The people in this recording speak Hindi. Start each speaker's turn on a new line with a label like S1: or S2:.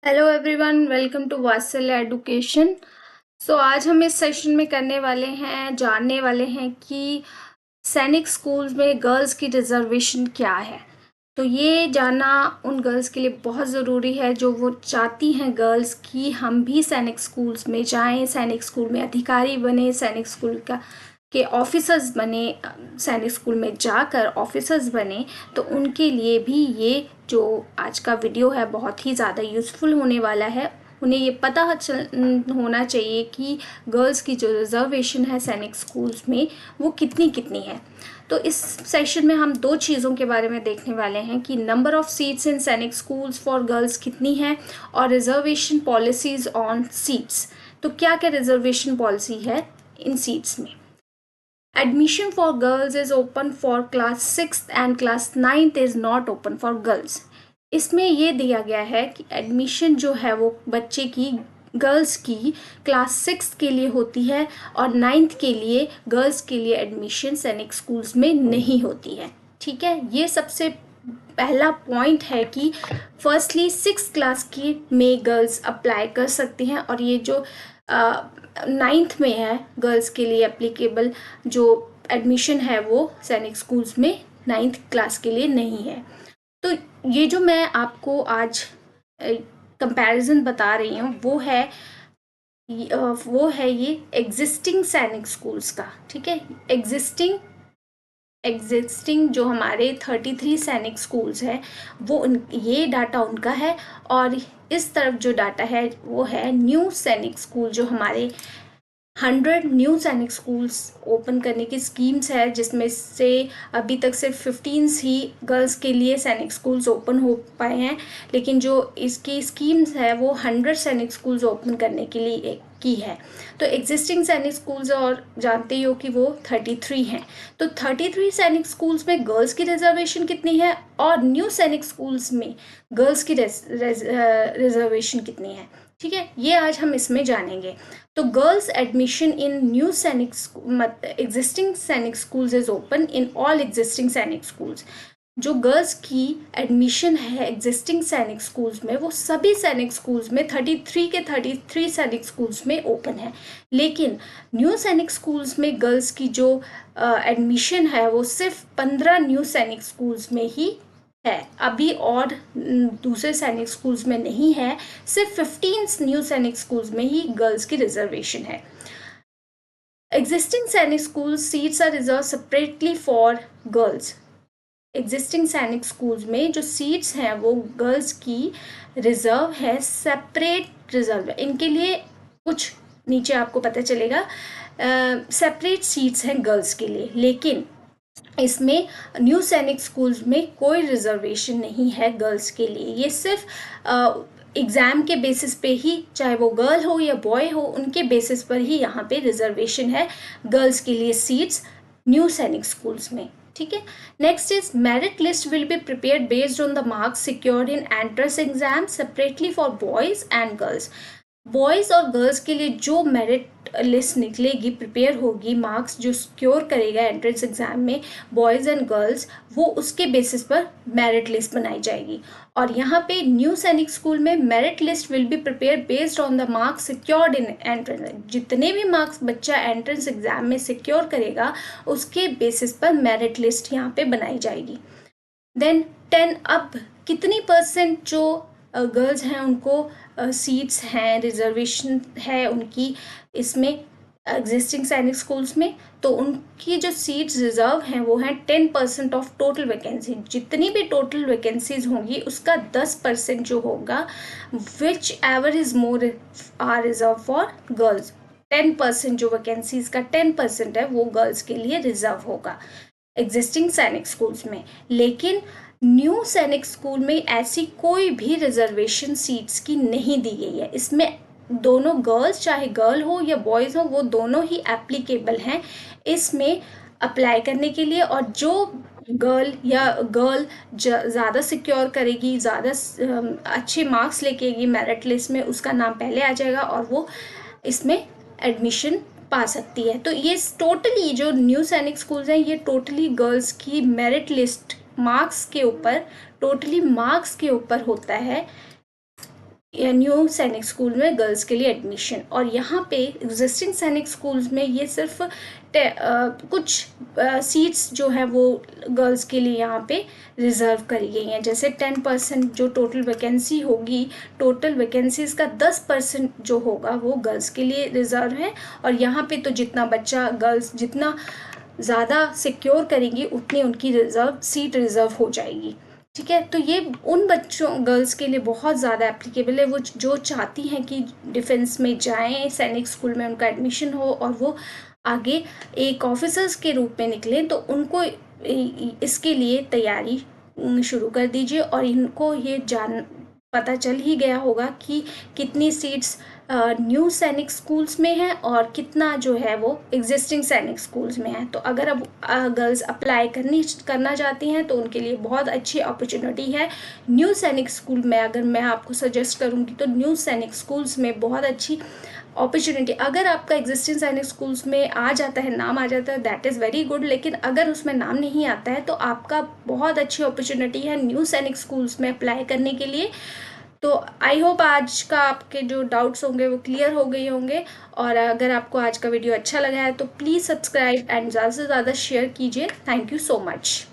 S1: हेलो एवरीवन, वेलकम टू वात्सल्य एडुकेशन। आज हम इस सेशन में जानने वाले हैं कि सैनिक स्कूल्स में गर्ल्स की रिजर्वेशन क्या है। तो ये जानना उन गर्ल्स के लिए बहुत ज़रूरी है जो वो चाहती हैं गर्ल्स कि हम भी सैनिक स्कूल्स में जाएं, सैनिक स्कूल में अधिकारी बने, सैनिक स्कूल का के ऑफिसर्स बने, सैनिक स्कूल में जाकर ऑफिसर्स बने। तो उनके लिए भी ये जो आज का वीडियो है बहुत ही ज़्यादा यूज़फुल होने वाला है। उन्हें ये पता होना चाहिए कि गर्ल्स की जो रिजर्वेशन है सैनिक स्कूल्स में वो कितनी कितनी है। तो इस सेशन में हम दो चीज़ों के बारे में देखने वाले हैं कि नंबर ऑफ़ सीट्स इन सैनिक स्कूल्स फॉर गर्ल्स कितनी है और रिजर्वेशन पॉलिसीज़ ऑन सीट्स। तो क्या क्या रिजर्वेशन पॉलिसी है इन सीट्स में। Admission for girls is open for class 6th and class 9th is not open for girls। इसमें ये दिया गया है कि एडमिशन जो है वो बच्चे की गर्ल्स की क्लास 6 के लिए होती है और 9th के लिए गर्ल्स के लिए एडमिशन सैनिक स्कूल्स में नहीं होती है। ठीक है, ये सबसे पहला पॉइंट है कि फर्स्टली 6 क्लास की में गर्ल्स अप्लाई कर सकती हैं और ये जो 9th में है गर्ल्स के लिए एप्लीकेबल जो एडमिशन है वो सैनिक स्कूल्स में 9th क्लास के लिए नहीं है। तो ये जो मैं आपको आज कंपैरिजन बता रही हूँ वो है ये एग्जिस्टिंग सैनिक स्कूल्स का। ठीक है, एग्जिस्टिंग जो हमारे 33 सैनिक स्कूल्स हैं वो ये डाटा उनका है और इस तरफ जो डाटा है वो है न्यू सैनिक स्कूल जो हमारे 100 न्यू सैनिक स्कूल्स ओपन करने की स्कीम्स है, जिसमें से अभी तक सिर्फ 15 ही गर्ल्स के लिए सैनिक स्कूल्स ओपन हो पाए हैं, लेकिन जो इसकी स्कीम्स है वो 100 सैनिक स्कूल्स ओपन करने के लिए की है। तो एग्जिस्टिंग सैनिक स्कूल्स और जानते ही हो कि वो 33 हैं। तो 33 सैनिक स्कूल्स में गर्ल्स की रिजर्वेशन कितनी है और न्यू सैनिक स्कूल्स में गर्ल्स की रिजर्वेशन कितनी है। ठीक है, ये आज हम इसमें जानेंगे। तो गर्ल्स एडमिशन इन न्यू सैनिक existing Sainik schools is open in all existing Sainik schools. जो गर्ल्स की एडमिशन है एग्जिस्टिंग सैनिक स्कूल्स में वो सभी सैनिक स्कूल्स में 33 के 33 सैनिक स्कूल्स में ओपन है, लेकिन न्यू सैनिक स्कूल्स में गर्ल्स की जो एडमिशन है वो सिर्फ 15 न्यू सैनिक स्कूल्स में ही है अभी, और दूसरे सैनिक स्कूल्स में नहीं है। सिर्फ 15 न्यू सैनिक स्कूल्स में ही गर्ल्स की रिजर्वेशन है। Existing Sainik school seats are reserve separately for girls. Existing Sainik schools में जो सीट्स हैं वो गर्ल्स की रिजर्व है, सेपरेट रिजर्व है इनके लिए। कुछ नीचे आपको पता चलेगा सेपरेट सीट्स हैं गर्ल्स के लिए, लेकिन इसमें न्यू सैनिक स्कूल्स में कोई रिजर्वेशन नहीं है गर्ल्स के लिए। ये सिर्फ एग्ज़ाम के बेसिस पे ही, चाहे वो गर्ल हो या बॉय हो, उनके बेसिस पर ही यहाँ पे रिजर्वेशन है गर्ल्स के लिए सीट्स न्यू सैनिक स्कूल्स में। ठीक है, next is merit list will be prepared based on the marks secured in entrance exam separately for boys and girls. Boys और गर्ल्स के लिए जो मेरिट लिस्ट निकलेगी, प्रिपेयर होगी, मार्क्स जो सिक्योर करेगा एंट्रेंस एग्जाम में बॉयज़ एंड गर्ल्स, वो उसके बेसिस पर मेरिट लिस्ट बनाई जाएगी। और यहाँ पे न्यू सैनिक स्कूल में merit list will be prepare based on the marks secured in entrance. जितने भी मार्क्स बच्चा एंट्रेंस एग्जाम में सिक्योर करेगा उसके बेसिस पर मेरिट लिस्ट यहाँ पे बनाई जाएगी। देन 10 अब कितनी परसेंट जो गर्ल्स हैं उनको सीट्स हैं, रिजर्वेशन है उनकी इसमें एग्जिस्टिंग सैनिक स्कूल्स में, तो उनकी जो सीट्स रिजर्व हैं वो हैं 10% ऑफ टोटल वैकेंसी। जितनी भी टोटल वैकेंसीज होंगी उसका 10% जो होगा, whichever is more are reserve for girls. 10% जो वैकेंसीज का 10% है वो गर्ल्स के लिए रिजर्व होगा एग्जिस्टिंग सैनिक स्कूल्स में। लेकिन न्यू सैनिक स्कूल में ऐसी कोई भी रिजर्वेशन सीट्स की नहीं दी गई है। इसमें दोनों गर्ल्स, चाहे गर्ल हो या बॉयज़ हो, वो दोनों ही एप्लीकेबल हैं इसमें अप्लाई करने के लिए। और जो गर्ल ज़्यादा सिक्योर करेगी, ज़्यादा अच्छे मार्क्स लेके आएगी मेरिट लिस्ट में, उसका नाम पहले आ जाएगा और वो इसमें एडमिशन पा सकती है। तो ये टोटली जो न्यू सैनिक स्कूल्स हैं ये टोटली गर्ल्स की मेरिट लिस्ट मार्क्स के ऊपर, टोटली मार्क्स के ऊपर होता है न्यू सैनिक स्कूल में गर्ल्स के लिए एडमिशन। और यहाँ पे एग्जिस्टिंग सैनिक स्कूल्स में ये सिर्फ कुछ सीट्स जो है वो गर्ल्स के लिए यहाँ पे रिज़र्व करी गई हैं। जैसे 10% जो टोटल वैकेंसी होगी, टोटल वैकेंसीज़ का 10% जो होगा वो गर्ल्स के लिए रिज़र्व है। और यहाँ पे तो जितना बच्चा गर्ल्स जितना ज़्यादा सिक्योर करेंगी उतनी उनकी सीट रिज़र्व हो जाएगी। ठीक है, तो ये उन बच्चों गर्ल्स के लिए बहुत ज़्यादा एप्लीकेबल है, वो जो चाहती हैं कि डिफेंस में जाएं, सैनिक स्कूल में उनका एडमिशन हो और वो आगे एक ऑफिसर्स के रूप में निकलें, तो उनको इसके लिए तैयारी शुरू कर दीजिए। और इनको ये पता चल ही गया होगा कि कितनी सीट्स न्यू सैनिक स्कूल्स में है और कितना जो है वो एग्जिस्टिंग सैनिक स्कूल्स में है। तो अगर अब गर्ल्स अप्लाई करना चाहती हैं तो उनके लिए बहुत अच्छी अपॉर्चुनिटी है न्यू सैनिक स्कूल में। अगर मैं आपको सजेस्ट करूंगी तो न्यू सैनिक स्कूल्स में बहुत अच्छी अपॉर्चुनिटी। अगर आपका एग्जिस्टिंग सैनिक स्कूल्स में आ जाता है, नाम आ जाता है, दैट इज़ वेरी गुड। लेकिन अगर उसमें नाम नहीं आता है तो आपका बहुत अच्छी अपॉर्चुनिटी है न्यू सैनिक स्कूल्स में अप्लाई करने के लिए। तो आई होप आज का आपके जो डाउट्स होंगे वो क्लियर हो गए होंगे। और अगर आपको आज का वीडियो अच्छा लगा है तो प्लीज़ सब्सक्राइब एंड ज़्यादा से ज़्यादा शेयर कीजिए। Thank you so much.